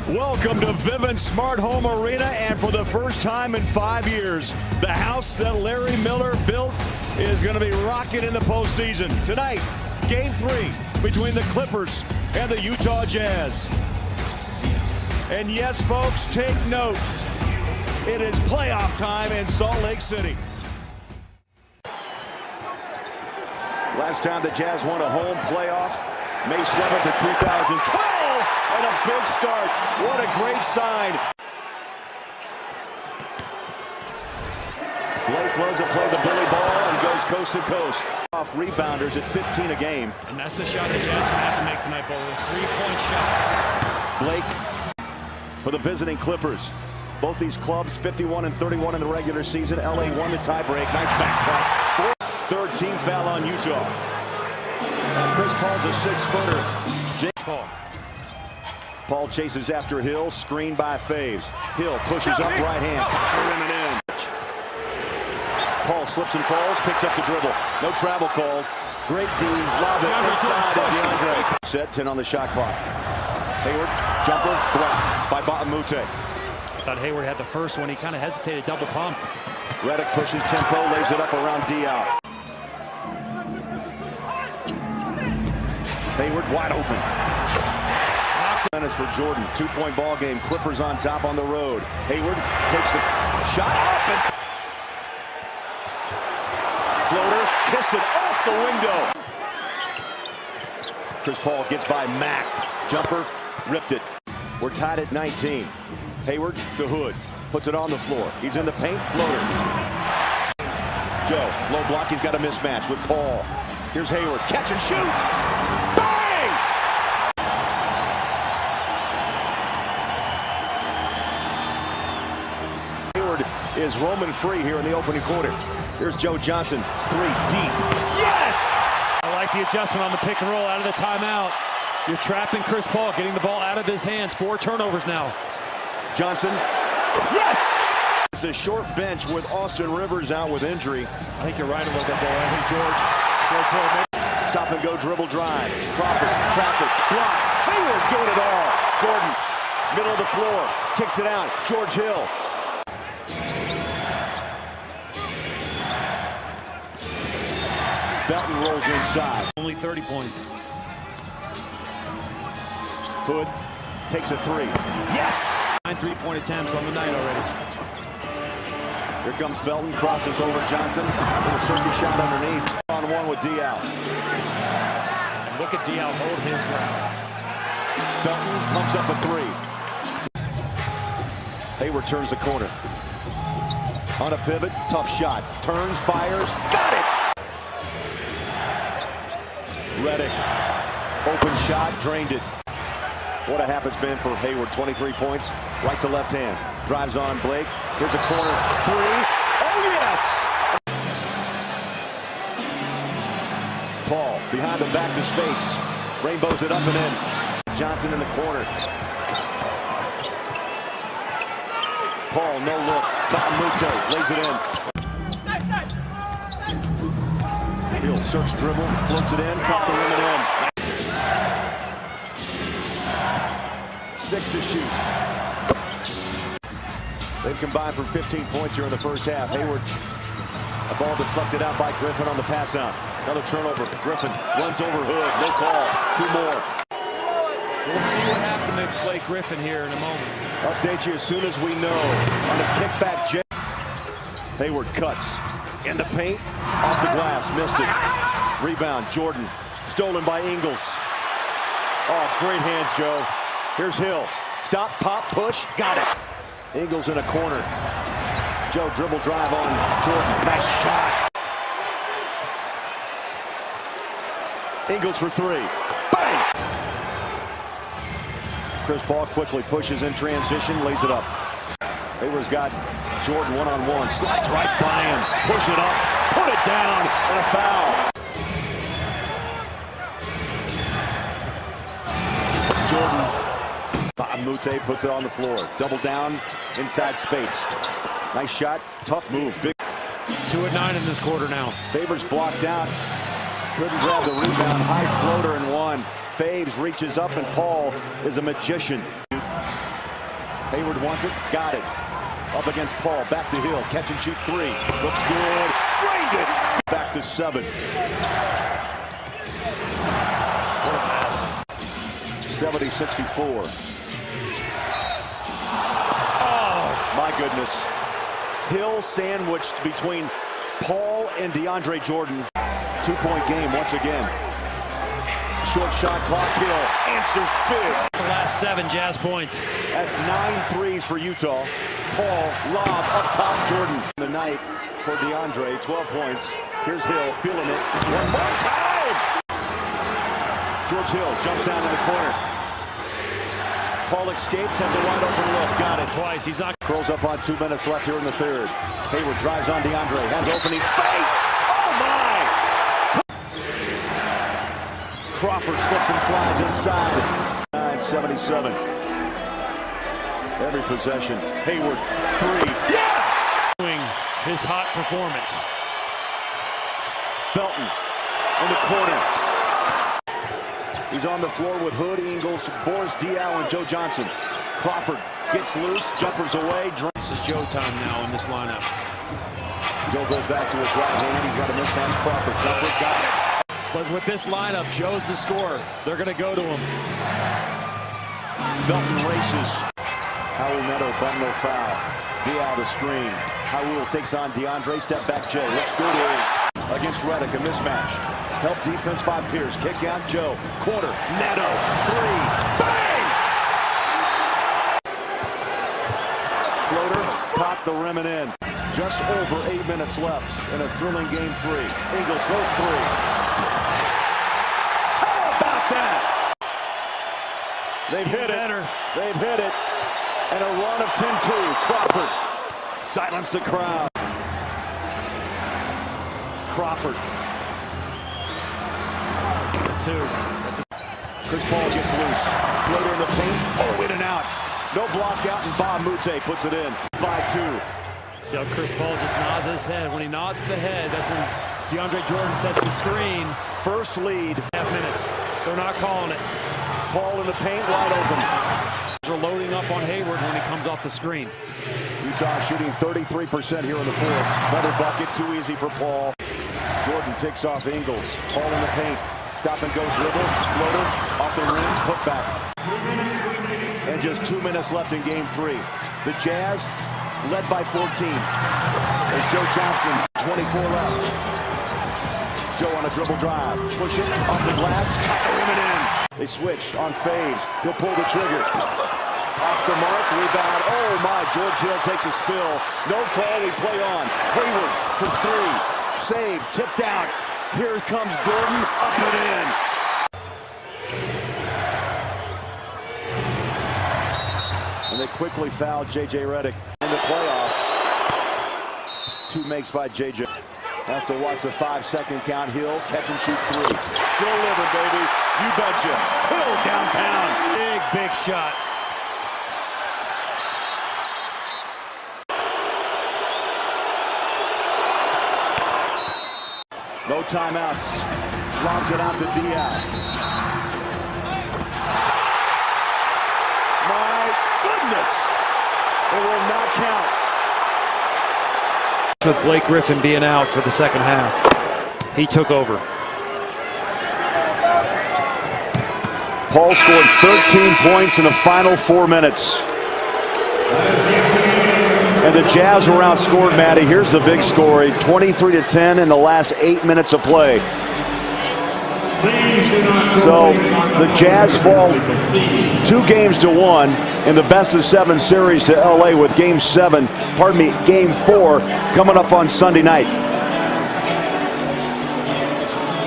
Welcome to Vivint Smart Home Arena, and for the first time in 5 years, the house that Larry Miller built is going to be rocking in the postseason. Tonight, Game 3 between the Clippers and the Utah Jazz. And yes, folks, take note. It is playoff time in Salt Lake City. Last time the Jazz won a home playoff, May 7th of 2012. And a big start. What a great sign. Blake loves to play the Billy ball and goes coast to coast. Off rebounders at 15 a game. And that's the shot the Jazz are going to have to make tonight, Bolo. A three-point shot. Blake for the visiting Clippers. Both these clubs 51 and 31 in the regular season. LA won the tiebreak. Nice back cut. Third team foul on Utah. And Chris Paul's a 6-footer. James Paul. Paul chases after Hill, screened by Faves. Hill pushes up right hand, counter in. Paul slips and falls, picks up the dribble. No travel called. Great D, lob it inside of DeAndre. Set 10 on the shot clock. Hayward, jumper, blocked by Batamute. I thought Hayward had the first one. He kind of hesitated, double pumped. Redick pushes tempo, lays it up around Diaw. Hayward wide open. Is for Jordan. 2-point ball game. Clippers on top on the road. Hayward takes the shot up and floater, kiss it off the window. Chris Paul gets by Mack. Jumper, ripped it. We're tied at 19. Hayward to Hood. Puts it on the floor. He's in the paint. Floater. Joe, low block. He's got a mismatch with Paul. Here's Hayward. Catch and shoot. Bang! Is roaming free here in the opening quarter. Here's Joe Johnson, 3 deep. Yes! I like the adjustment on the pick and roll out of the timeout. You're trapping Chris Paul, getting the ball out of his hands. 4 turnovers now. Johnson, yes! It's a short bench with Austin Rivers out with injury. I think you're right a little bit, Bo. I think George Hill. Stop and go dribble drive. Crawford, traffic, block. Hayward doing it all. Gordon, middle of the floor, kicks it out. George Hill. Belton rolls inside. Only 30 points. Hood takes a 3. Yes! 9 3-point attempts on the night already. Here comes Felton, crosses over Johnson with a circuit shot underneath. On one with Diaw. And look at Diaw hold his ground. Felton pumps up a 3. Hayward turns the corner. On a pivot, tough shot. Turns, fires, got it! Redick, open shot, drained it. What a half it's been for Hayward. 23 points, right to left hand. Drives on Blake. Here's a corner 3. Oh, yes! Paul behind the back to Spates. Rainbows it up and in. Johnson in the corner. Paul, no look. Batamute lays it in. He'll search dribble, floats it in, caught the rim and in. 6 to shoot. They've combined for 15 points here in the first half. Hayward, a ball deflected out by Griffin on the pass out. Another turnover. Griffin runs over Hood. No call. 2 more. We'll see what happened to Blake Griffin here in a moment. Update you as soon as we know. On a kickback, Hayward cuts. In the paint, off the glass, missed it. Rebound, Jordan, stolen by Ingles. Oh, great hands, Joe. Here's Hill. Stop, pop, push, got it. Ingles in a corner. Joe dribble drive on Jordan. Nice shot. Ingles for 3. Bang! Chris Paul quickly pushes in transition, lays it up. Hayward's got Jordan one-on-one, slides right by him, push it up, put it down, and a foul. Jordan, Batamute puts it on the floor, double down, inside Spates. Nice shot, tough move. Big. 2 of 9 in this quarter now. Favors blocked out, couldn't grab the rebound, high floater and one. Faves reaches up and Paul is a magician. Hayward wants it, got it. Up against Paul, back to Hill, catch and shoot three. Looks good, drained it. Back to 7. What a pass. 70-64. Oh, My goodness. Hill sandwiched between Paul and DeAndre Jordan. 2-point game once again. Short shot clock, Hill answers big. the last 7 Jazz points. That's 9 threes for Utah. Paul, lob up top, Jordan. The night for DeAndre, 12 points. Here's Hill, feeling it. One more time! George Hill jumps out in the corner. Paul escapes, has a wide open look. Got it. Twice, he's not. Curls up on 2 minutes left here in the third. Hayward drives on DeAndre, has opening space. Oh my! Crawford slips and slides inside. 9-77. Every possession. Hayward, 3. Yeah! Doing his hot performance. Felton in the corner. He's on the floor with Hood, Ingles, Boris Diaw, and Joe Johnson. Crawford gets loose, jumpers away. This is Joe time now in this lineup. Joe goes back to his right hand. He's got a mismatch. Crawford jumper, got it. But with this lineup, Joe's the scorer. They're going to go to him. Felton races. Howell Neto, but no foul. Diaw the screen. Howell takes on DeAndre. Step back, Joe. Looks good is against Redick, a mismatch. Help defense by Pierce. Kick out Joe. Corner. Neto. 3. Bang! Floater. Caught the rim and in. Just over 8 minutes left in a thrilling game 3. Ingles for 3. How about that? They've hit it. They've hit it. And a run of 10-2. Crawford. Silence the crowd. Crawford. That's a 2. Chris Paul gets loose. Floater in the paint. Oh, in and out. No block out, and Bob Moute puts it in. By 2. See how Chris Paul just nods his head. When he nods the head, that's when DeAndre Jordan sets the screen. First lead. Half minutes. They're not calling it. Paul in the paint, wide open. They're loading up on Hayward when he comes off the screen. Utah shooting 33% here in the fourth. Another bucket, too easy for Paul. Jordan picks off Ingles. Paul in the paint. Stop and go dribble. Floater. Off the rim. Put back. And just 2 minutes left in game 3. The Jazz led by 14. There's Joe Johnson. 24 left. Joe on a dribble drive. Push it off the glass. Cut the rim and in. They switch on phase. He'll pull the trigger. Off the mark. Rebound. Oh my. George Hill takes a spill. No call. We play on. Hayward for 3. Save. Tipped out. Here comes Gordon. Up and in. And they quickly fouled J.J. Redick in the playoffs. 2 makes by J.J. Has to watch the 5-second count. Hill, catch and shoot 3. Still living, baby. You betcha. Hill downtown. Big shot. No timeouts. Lobs it out to Diaw. My goodness. It will not count. With Blake Griffin being out for the second half, he took over. Paul scored 13 points in the final 4 minutes. And the Jazz were outscored, Matty. Here's the big score, 23-10 in the last 8 minutes of play. So the Jazz fall 2-1 in the best-of-7 series to LA with game 4 coming up on Sunday night.